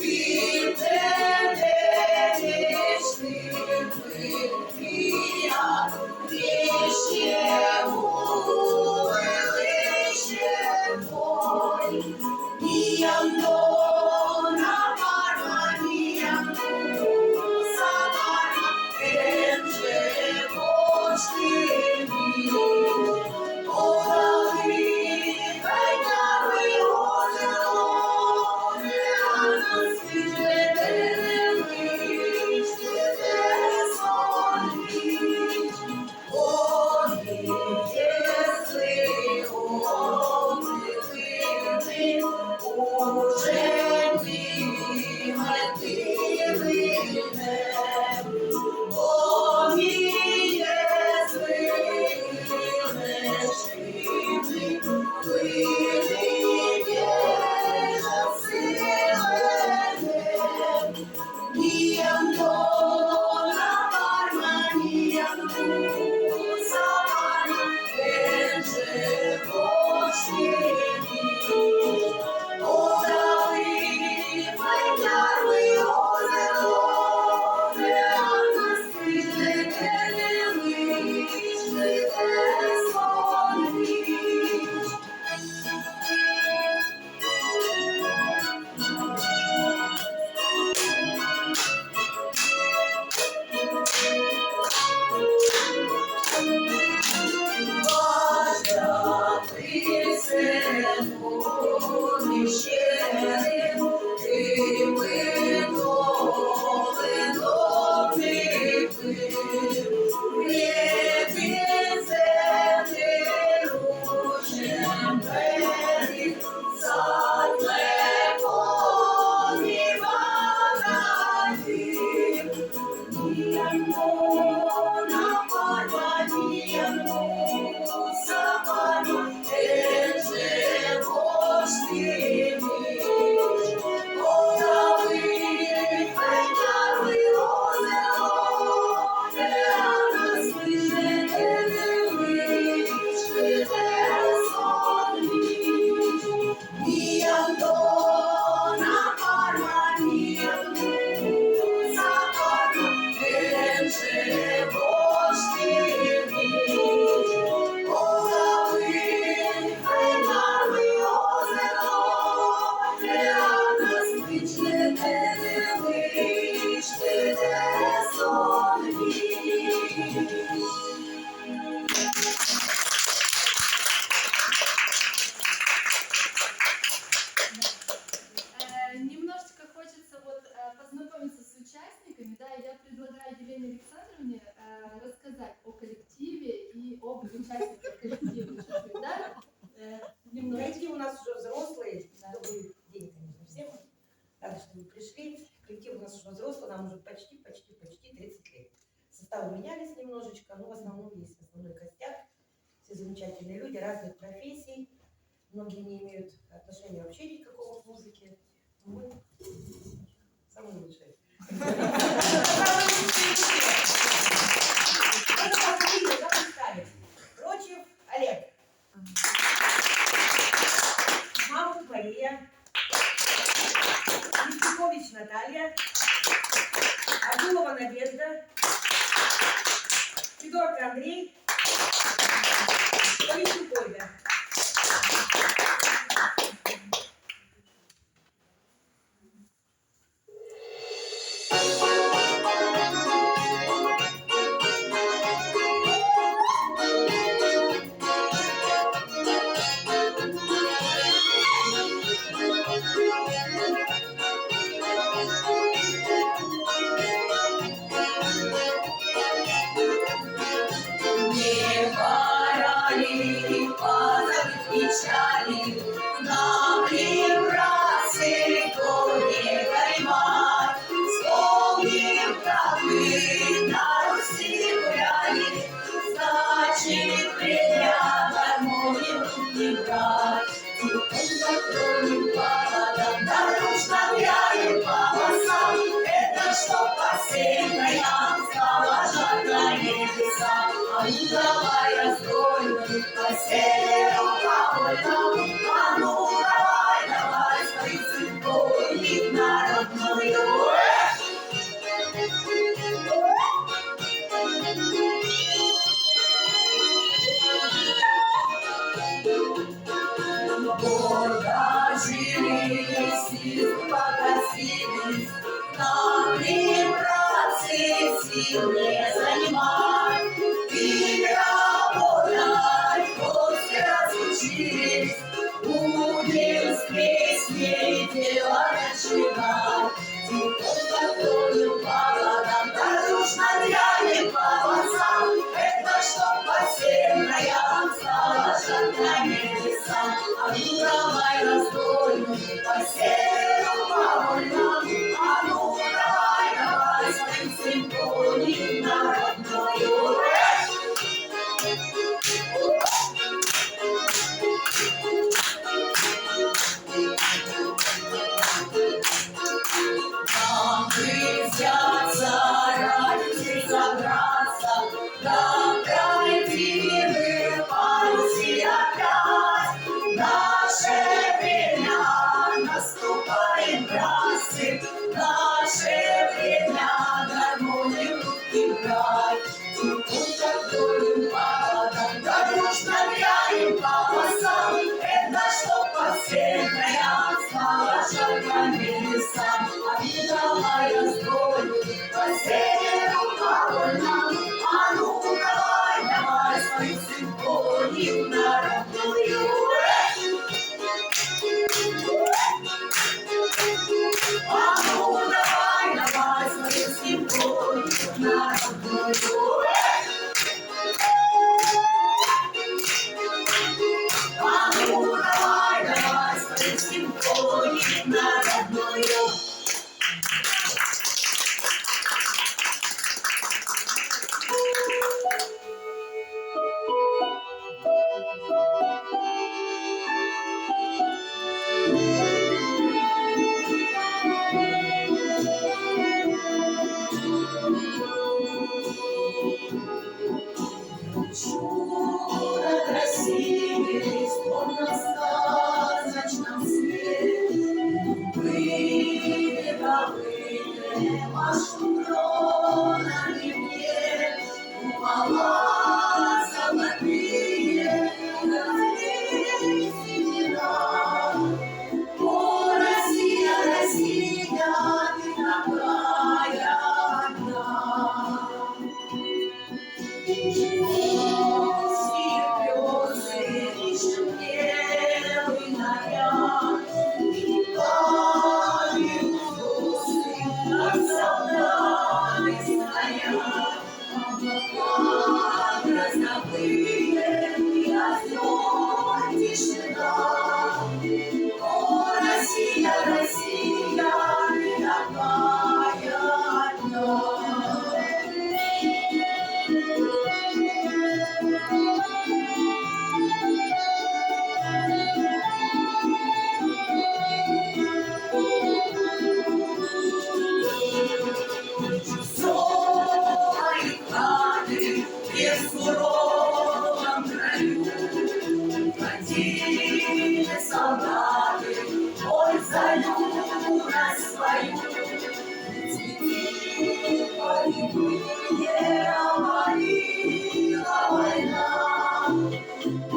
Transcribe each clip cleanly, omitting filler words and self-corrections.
від тебе вічний випія, віще велище твой, ніяно на парманіяно савана, енже кошти мій, подали хайдави озеро, рано світле вище сонніч, вони єсли омилини, уже метили небо. Немножечко хочется познакомиться с участниками, да, я предлагаю Елене Александровне рассказать о коллективе и об участниках коллектива, да? Коллектив у нас уже взрослый, добрый день, конечно, всем. Рада, что вы пришли. Коллектив у нас уже взрослый, нам уже почти 30 лет. Составы менялись немножечко, но в основном есть основной костяк. Все замечательные люди разных профессий. Многие не имеют отношения вообще никакого к музыке. Мы самые лучшие. Прочев Олег. Маму Мария. Мистякович Наталья. Абдулова Надежда. Федорка Андрей. Полищук Ольга. Печали, нам ли братцы, то не каймать, вспомним, как мы на Руси гуляли, значит, время гармонию не брать. Тихонько кроем по водам, дорожно гуляем по басам, это что посыльная стала жарко небеса, а ну давай раздроем по северу. А ну давай, давай, свои цветов, народ. родную. Гордо жились и покосились, нам ли, братцы, сил не занимать, и работать после разучились, будем с песней дело начинать. Тихо, которую поводам, дружно дрянем по глазам, это что посильная стала жарко небесам. А ну давай раздольну, по северу по вольнам, а ну давай своим симфонию народную. Нам грызятся, радости собраться, да пройти вы панси опять. Наше время наступает, братцы, наше время гармонию играть. Тихо, которым поводам, да дружно грянем по голосам, это что посильная слава жарко небесам. А ну давай раздольну, по северу по вольнам, а ну давай свою симфонию народную. А ну давай свою симфонию народную. А ну давай свою симфонию народную. Чудо красивее, словно в сказочном сне. Выйди, выйди, машу кронами мне, купола золотые, разлей семена. О, Россия, Россия, ты такая одна. Россия, Россия, ты такая одна. Золотые хаты в суровом краю ходили солдаты, ой, за юность свою. Цветы полевые оморила война. О,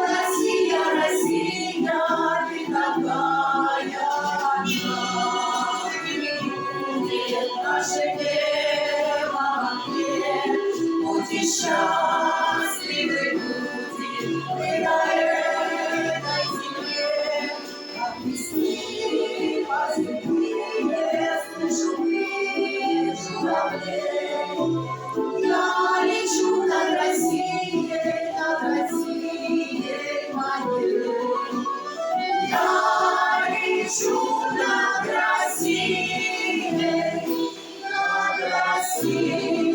Россия, Россия, ты такая одна. Будет наше небо в окне, будьте счастливы, люди, мы на этой земле. Как весны возлюбленные, слышу крик журавлей. Я лечу над Россией моей. Я лечу над Россией, над Россией.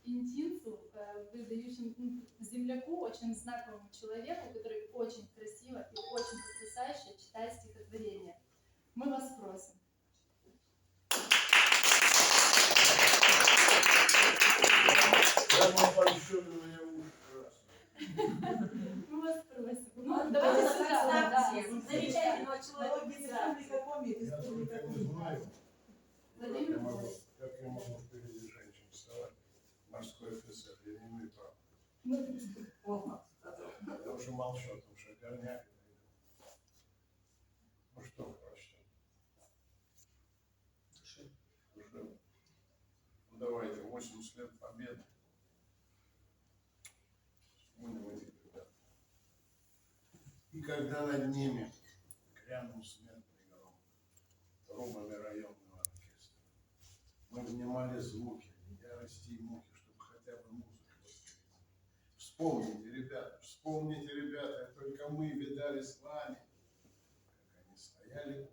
интинцу, выдающему земляку, очень знаковому человеку, который очень красиво и очень потрясающе читает стихотворение. Мы вас просим. Прямо фальшивые уши. Мы вас просим. Ну, давайте сюда. Да. Замечательного человека. Я только не знаю, Владимир Павлович. как я могу впереди женщин вставать. Морской офицер, я не имею права. Я уже молчу о том, что я горняк. Ну что, прощай. Душевно. Ну давайте, 80 лет победы. Вспомним этих ребят. И когда над ними грянул смертный гром трубами районного оркестра, мы внимали звуки, ярости и муки, чтобы хотя бы музыка воспеть. Вспомните, ребята, только мы видали с вами, как они стояли